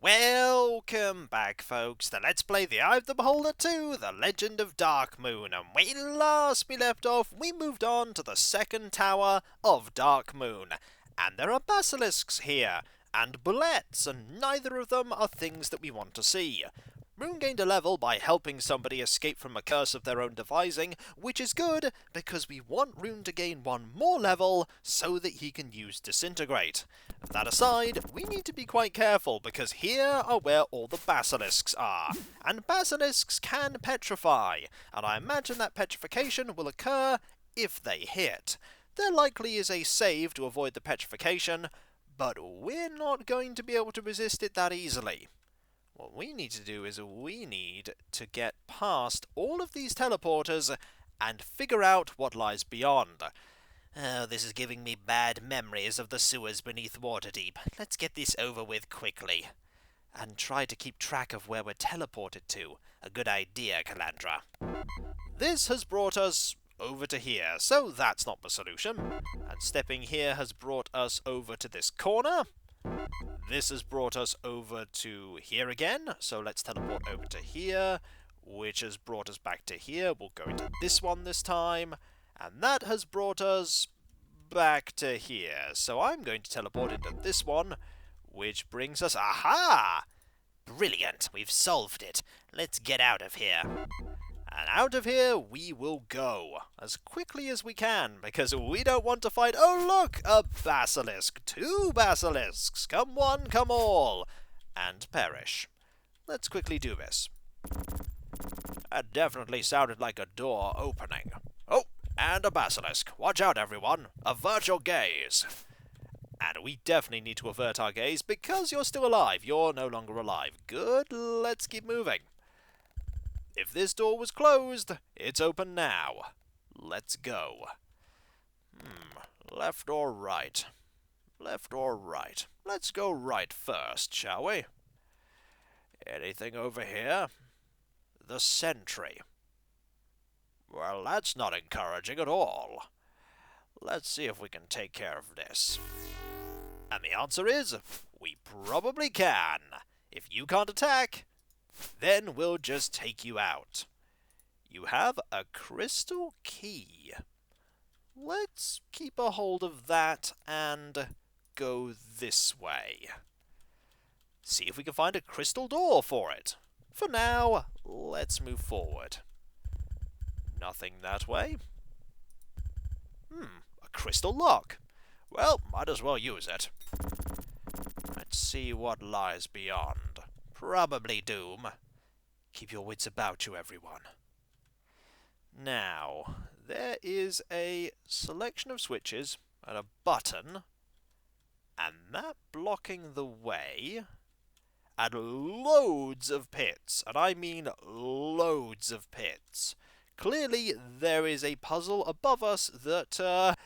Welcome back, folks, to Let's Play the Eye of the Beholder 2, The Legend of Dark Moon, and when last we left off, we moved on to the second tower of Dark Moon, and there are basilisks here, and bullets, and neither of them are things that we want to see. Rune gained a level by helping somebody escape from a curse of their own devising, which is good, because we want Rune to gain one more level so that he can use Disintegrate. That aside, we need to be quite careful, because here are where all the basilisks are, and basilisks can petrify, and I imagine that petrification will occur if they hit. There likely is a save to avoid the petrification, but we're not going to be able to resist it that easily. What we need to do is we need to get past all of these teleporters and figure out what lies beyond. Oh, this is giving me bad memories of the sewers beneath Waterdeep. Let's get this over with quickly. And try to keep track of where we're teleported to. A good idea, Calandra. This has brought us over to here, so that's not the solution. And stepping here has brought us over to this corner. This has brought us over to here again, so let's teleport over to here, which has brought us back to here. We'll go into this one this time, and that has brought us back to here. So I'm going to teleport into this one, which brings us... Aha! Brilliant, we've solved it. Let's get out of here. And out of here we will go, as quickly as we can, because we don't want to fight... Oh look! A basilisk! 2 basilisks! Come one, come all! And perish. Let's quickly do this. That definitely sounded like a door opening. Oh, and a basilisk. Watch out, everyone. Avert your gaze. And we definitely need to avert our gaze, because you're still alive. You're no longer alive. Good, let's keep moving. If this door was closed, it's open now. Let's go. Left or right? Left or right? Let's go right first, shall we? Anything over here? The sentry. Well, that's not encouraging at all. Let's see if we can take care of this. And the answer is, we probably can. If you can't attack, then we'll just take you out. You have a crystal key. Let's keep a hold of that and go this way. See if we can find a crystal door for it. For now, let's move forward. Nothing that way. A crystal lock. Well, might as well use it. Let's see what lies beyond. Probably doom. Keep your wits about you, everyone. Now, there is a selection of switches and a button, and that blocking the way, and loads of pits, and I mean loads of pits. Clearly, there is a puzzle above us that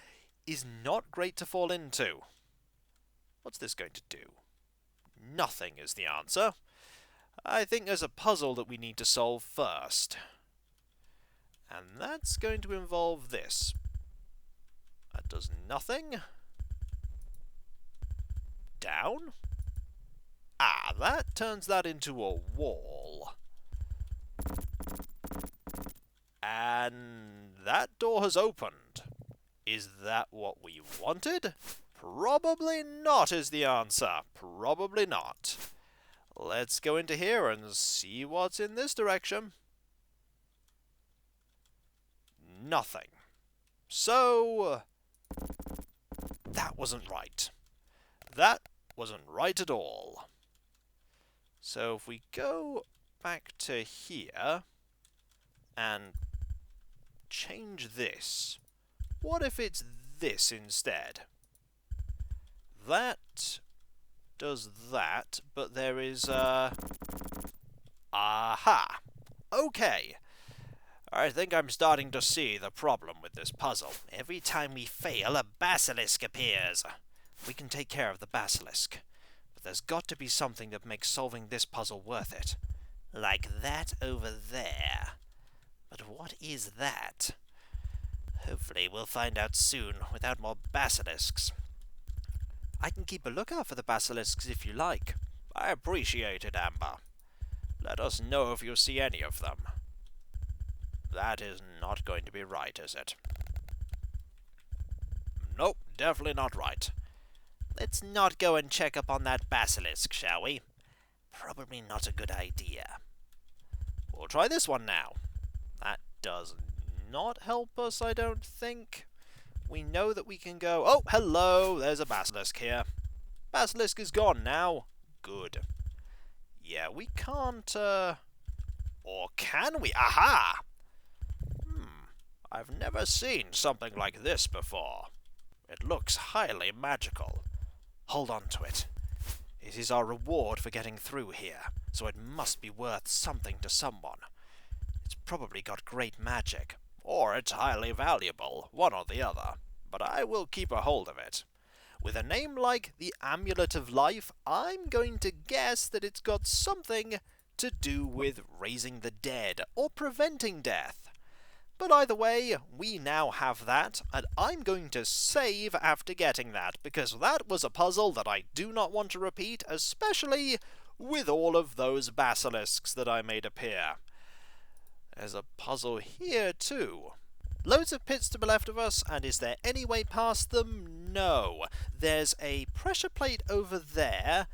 is not great to fall into. What's this going to do? Nothing is the answer. I think there's a puzzle that we need to solve first. And that's going to involve this. That does nothing. Down. Ah, that turns that into a wall. And that door has opened. Is that what we wanted? Probably not is the answer. Probably not. Let's go into here and see what's in this direction. Nothing. So, that wasn't right. That wasn't right at all. So if we go back to here and change this, what if it's this instead? That does that, but there is aha! Okay. I think I'm starting to see the problem with this puzzle. Every time we fail, a basilisk appears. We can take care of the basilisk, but there's got to be something that makes solving this puzzle worth it. Like that over there. But what is that? Hopefully we'll find out soon, without more basilisks. I can keep a lookout for the basilisks if you like. I appreciate it, Amber. Let us know if you see any of them. That is not going to be right, is it? Nope, definitely not right. Let's not go and check up on that basilisk, shall we? Probably not a good idea. We'll try this one now. That does not help us, I don't think. We know that we can go... Oh, hello! There's a basilisk here. Basilisk is gone now. Good. Yeah, we can't, Or can we? Aha! I've never seen something like this before. It looks highly magical. Hold on to it. It is our reward for getting through here, so it must be worth something to someone. It's probably got great magic, or it's highly valuable, one or the other, but I will keep a hold of it. With a name like the Amulet of Life, I'm going to guess that it's got something to do with raising the dead, or preventing death. But either way, we now have that, and I'm going to save after getting that, because that was a puzzle that I do not want to repeat, especially with all of those basilisks that I made appear. There's a puzzle here too. Loads of pits to the left of us, and is there any way past them? No. There's a pressure plate over there,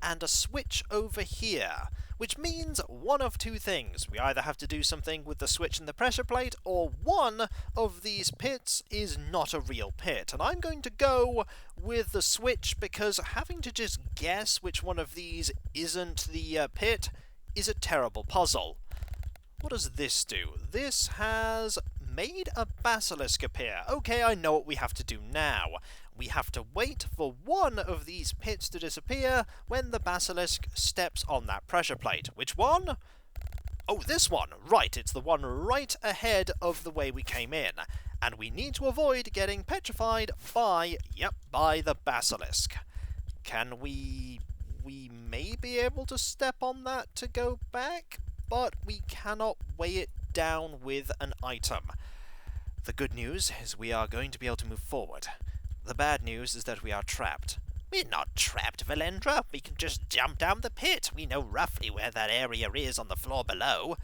and a switch over here, which means one of two things. We either have to do something with the switch and the pressure plate, or one of these pits is not a real pit. And I'm going to go with the switch, because having to just guess which one of these isn't the pit is a terrible puzzle. What does this do? This has made a basilisk appear. Okay, I know what we have to do now. We have to wait for one of these pits to disappear when the basilisk steps on that pressure plate. Which one? Oh, this one! Right, it's the one right ahead of the way we came in. And we need to avoid getting petrified by the basilisk. Can we may be able to step on that to go back, but we cannot weigh it down with an item. The good news is we are going to be able to move forward. The bad news is that we are trapped. We're not trapped, Valendra. We can just jump down the pit. We know roughly where that area is on the floor below.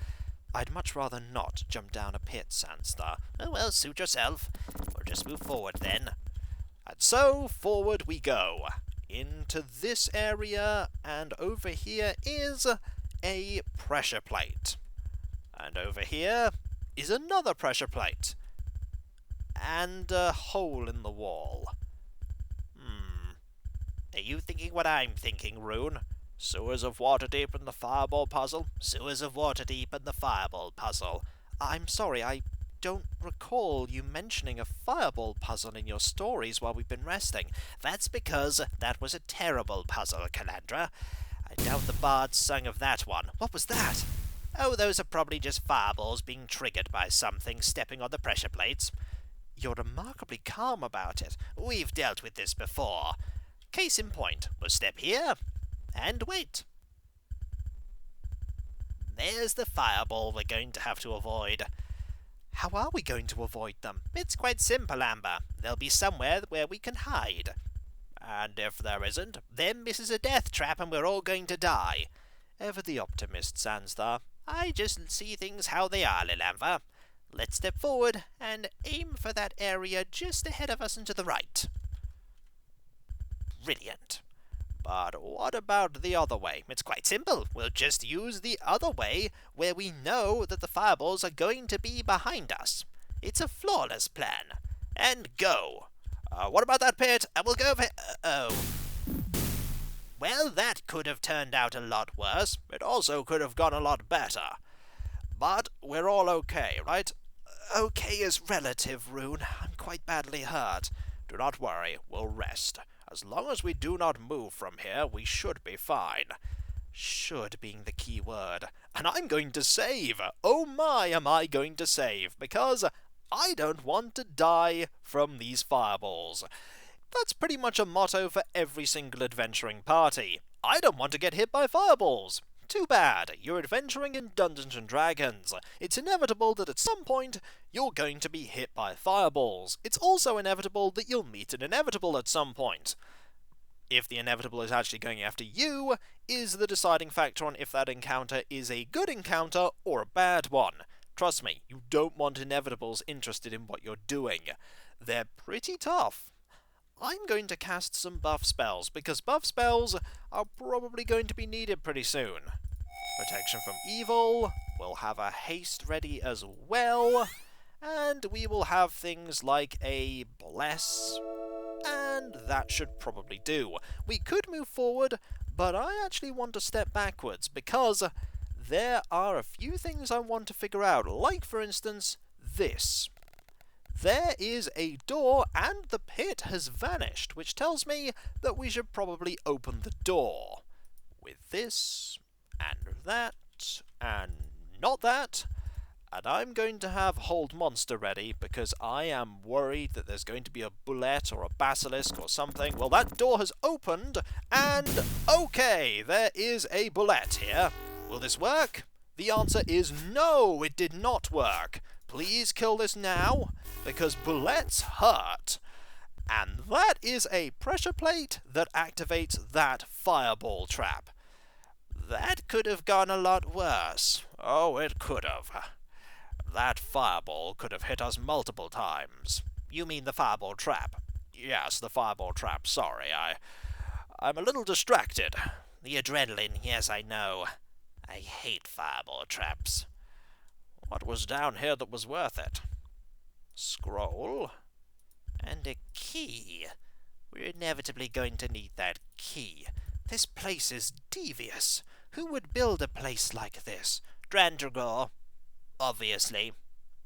I'd much rather not jump down a pit, Sandstar. Oh well, suit yourself. We'll just move forward then. And so, forward we go. Into this area, and over here is a pressure plate. And over here is another pressure plate. And a hole in the wall. Are you thinking what I'm thinking, Rune? Sewers of Waterdeep and the Fireball puzzle? Sewers of Waterdeep and the Fireball puzzle. I'm sorry, I don't recall you mentioning a Fireball puzzle in your stories while we've been resting. That's because that was a terrible puzzle, Calandra. I doubt the bard sang of that one. What was that? Oh, those are probably just fireballs being triggered by something stepping on the pressure plates. You're remarkably calm about it. We've dealt with this before. Case in point, we'll step here, and wait. There's the fireball we're going to have to avoid. How are we going to avoid them? It's quite simple, Amber. There'll be somewhere where we can hide. And if there isn't, then this is a death trap and we're all going to die. Ever the optimist, Sandstar. I just see things how they are, Lilamva. Let's step forward and aim for that area just ahead of us and to the right. Brilliant. But what about the other way? It's quite simple. We'll just use the other way where we know that the fireballs are going to be behind us. It's a flawless plan. And go. What about that pit? And we'll go over... oh. Well, that could have turned out a lot worse. It also could have gone a lot better. But we're all okay, right? Okay is relative, Rune. I'm quite badly hurt. Do not worry, we'll rest. As long as we do not move from here, we should be fine. Should being the key word. And I'm going to save! Oh my, am I going to save, because I don't want to die from these fireballs. That's pretty much a motto for every single adventuring party. I don't want to get hit by fireballs. Too bad, you're adventuring in Dungeons & Dragons. It's inevitable that at some point you're going to be hit by fireballs. It's also inevitable that you'll meet an inevitable at some point. If the inevitable is actually going after you, is the deciding factor on if that encounter is a good encounter or a bad one. Trust me, you don't want inevitables interested in what you're doing. They're pretty tough. I'm going to cast some buff spells, because buff spells are probably going to be needed pretty soon. Protection from evil, we'll have a haste ready as well, and we will have things like a bless, and that should probably do. We could move forward, but I actually want to step backwards, because there are a few things I want to figure out, like for instance, this. There is a door, and the pit has vanished, which tells me that we should probably open the door. With this, and that, and not that, and I'm going to have Hold Monster ready, because I am worried that there's going to be a bullet or a basilisk or something. Well, that door has opened, and okay, there is a bullet here. Will this work? The answer is no, it did not work. Please kill this now, because bullets hurt. And that is a pressure plate that activates that fireball trap. That could have gone a lot worse. Oh, it could have. That fireball could have hit us multiple times. You mean the fireball trap? Yes, the fireball trap, sorry, I'm a little distracted. The adrenaline, yes, I know. I hate fireball traps. What was down here that was worth it? Scroll. And a key. We're inevitably going to need that key. This place is devious. Who would build a place like this? Drandragor. Obviously.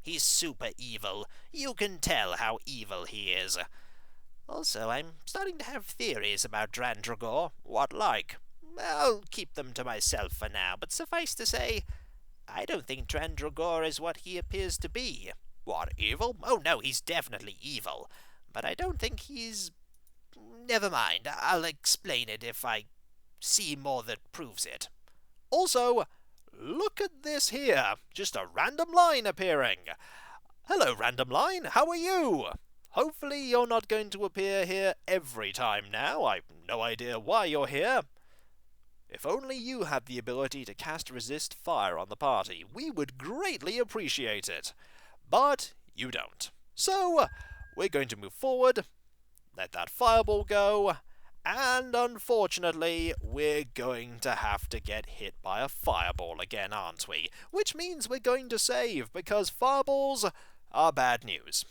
He's super evil. You can tell how evil he is. Also, I'm starting to have theories about Drandragor. What like? I'll keep them to myself for now, but suffice to say, I don't think Drandragor is what he appears to be. What, evil? Oh no, he's definitely evil. But I don't think he's... Never mind, I'll explain it if I see more that proves it. Also, look at this here. Just a random line appearing. Hello, random line. How are you? Hopefully you're not going to appear here every time now. I've no idea why you're here. If only you had the ability to cast resist fire on the party, we would greatly appreciate it. But you don't. So, we're going to move forward, let that fireball go, and unfortunately, we're going to have to get hit by a fireball again, aren't we? Which means we're going to save, because fireballs are bad news.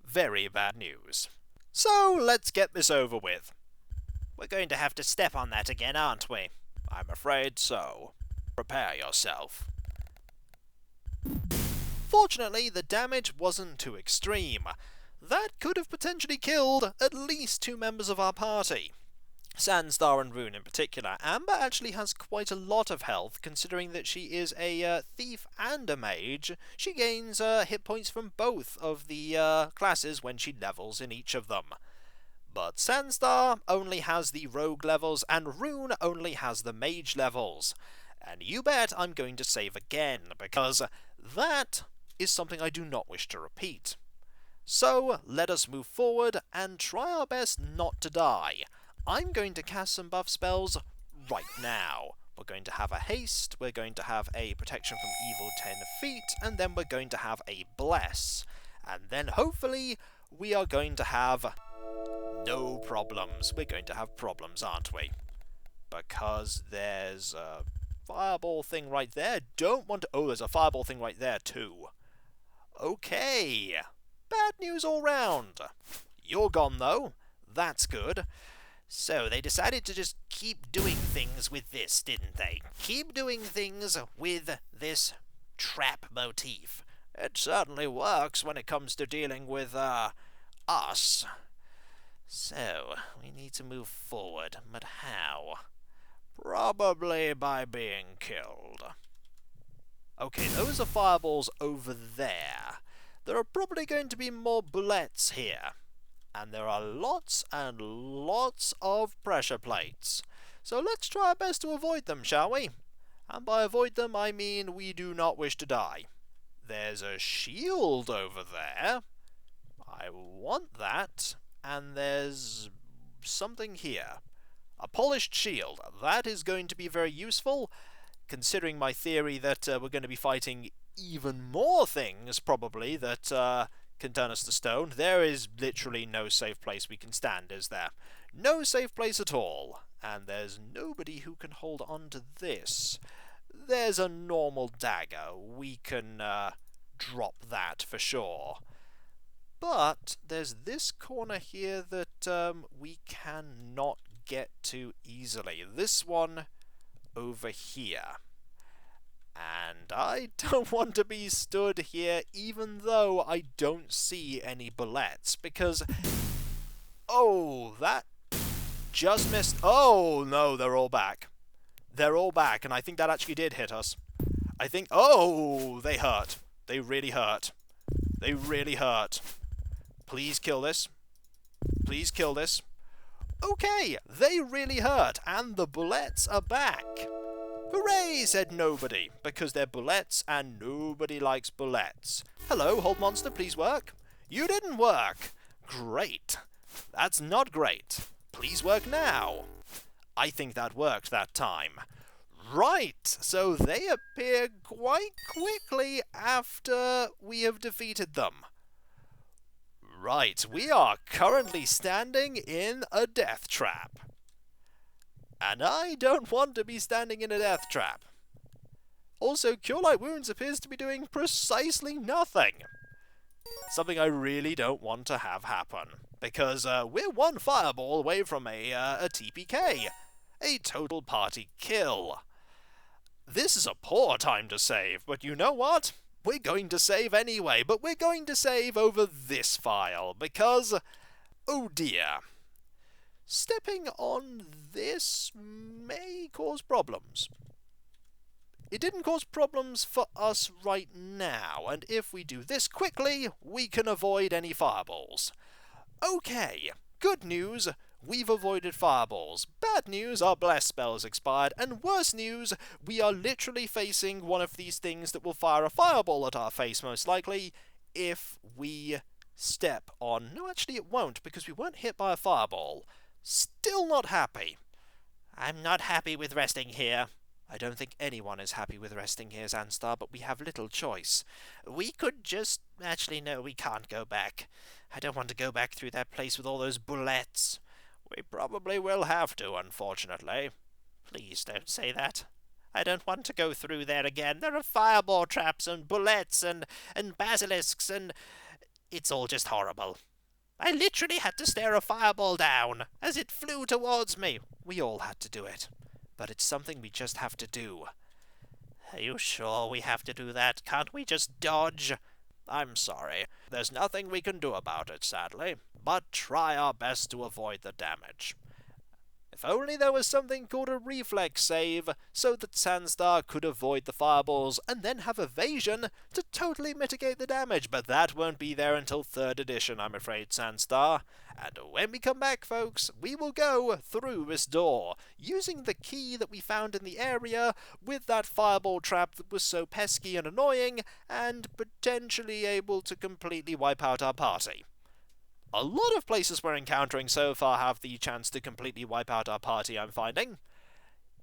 Very bad news. So, let's get this over with. We're going to have to step on that again, aren't we? I'm afraid so. Prepare yourself. Fortunately, the damage wasn't too extreme. That could have potentially killed at least 2 members of our party. Sandstar and Rune in particular. Amber actually has quite a lot of health, considering that she is a thief and a mage. She gains hit points from both of the classes when she levels in each of them. But Sandstar only has the rogue levels, and Rune only has the mage levels. And you bet I'm going to save again, because that is something I do not wish to repeat. So, let us move forward and try our best not to die. I'm going to cast some buff spells right now. We're going to have a haste, we're going to have a protection from evil 10 feet, and then we're going to have a bless. And then hopefully we are going to have no problems. We're going to have problems, aren't we? Because there's a fireball thing right there. Don't want to... Oh, there's a fireball thing right there too. Okay. Bad news all round. You're gone though. That's good. So they decided to just keep doing things with this, didn't they? Keep doing things with this trap motif. It certainly works when it comes to dealing with, us. So, we need to move forward, but how? Probably by being killed. Okay, those are fireballs over there. There are probably going to be more bullets here. And there are lots and lots of pressure plates. So let's try our best to avoid them, shall we? And by avoid them, I mean we do not wish to die. There's a shield over there. I want that. And there's something here. A polished shield. That is going to be very useful, considering my theory that we're going to be fighting even more things, probably, that can turn us to stone. There is literally no safe place we can stand, is there? No safe place at all. And there's nobody who can hold on to this. There's a normal dagger. We can drop that for sure. But there's this corner here that we cannot get to easily. This one over here. And I don't want to be stood here even though I don't see any bullets, because... Oh, that just missed. Oh, no, they're all back. They're all back, and I think that actually did hit us. I think... Oh, they hurt. They really hurt. They really hurt. Please kill this. Please kill this. Okay, they really hurt, and the bullets are back. Hooray, said nobody, because they're bullets, and nobody likes bullets. Hello, hold monster, please work. You didn't work. Great. That's not great. Please work now. I think that worked that time. Right, so they appear quite quickly after we have defeated them. Right, we are currently standing in a death trap. And I don't want to be standing in a death trap. Also, Cure Light Wounds appears to be doing precisely nothing. Something I really don't want to have happen. Because we're one fireball away from a TPK. A total party kill. This is a poor time to save, but you know what? We're going to save anyway, but we're going to save over this file, because... Oh dear. Stepping on this may cause problems. It didn't cause problems for us right now, and if we do this quickly, we can avoid any fireballs. Okay, good news, we've avoided fireballs. Bad news, our bless spell has expired, and worse news, we are literally facing one of these things that will fire a fireball at our face, most likely, if we step on... No, actually it won't, because we weren't hit by a fireball. Still not happy. I'm not happy with resting here. I don't think anyone is happy with resting here, Zanstar, but we have little choice. We could just... Actually, no, we can't go back. I don't want to go back through that place with all those bullets. We probably will have to, unfortunately. Please don't say that. I don't want to go through there again. There are fireball traps and bullets and basilisks and... It's all just horrible. I literally had to stare a fireball down as it flew towards me. We all had to do it. But it's something we just have to do. Are you sure we have to do that? Can't we just dodge? I'm sorry. There's nothing we can do about it, sadly. But try our best to avoid the damage. If only there was something called a reflex save, so that Sandstar could avoid the fireballs and then have evasion to totally mitigate the damage, but that won't be there until 3rd edition, I'm afraid, Sandstar. And when we come back, folks, we will go through this door, using the key that we found in the area with that fireball trap that was so pesky and annoying, and potentially able to completely wipe out our party. A lot of places we're encountering so far have the chance to completely wipe out our party, I'm finding.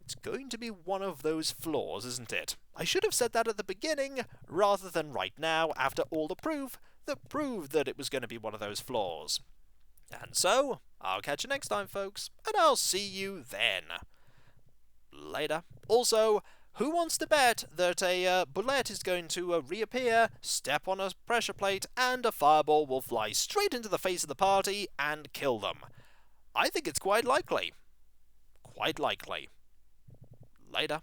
It's going to be one of those flaws, isn't it? I should have said that at the beginning, rather than right now, after all the proof that proved that it was going to be one of those flaws. And so, I'll catch you next time, folks, and I'll see you then. Later. Also, who wants to bet that a bullet is going to reappear, step on a pressure plate, and a fireball will fly straight into the face of the party and kill them? I think it's quite likely. Quite likely. Later.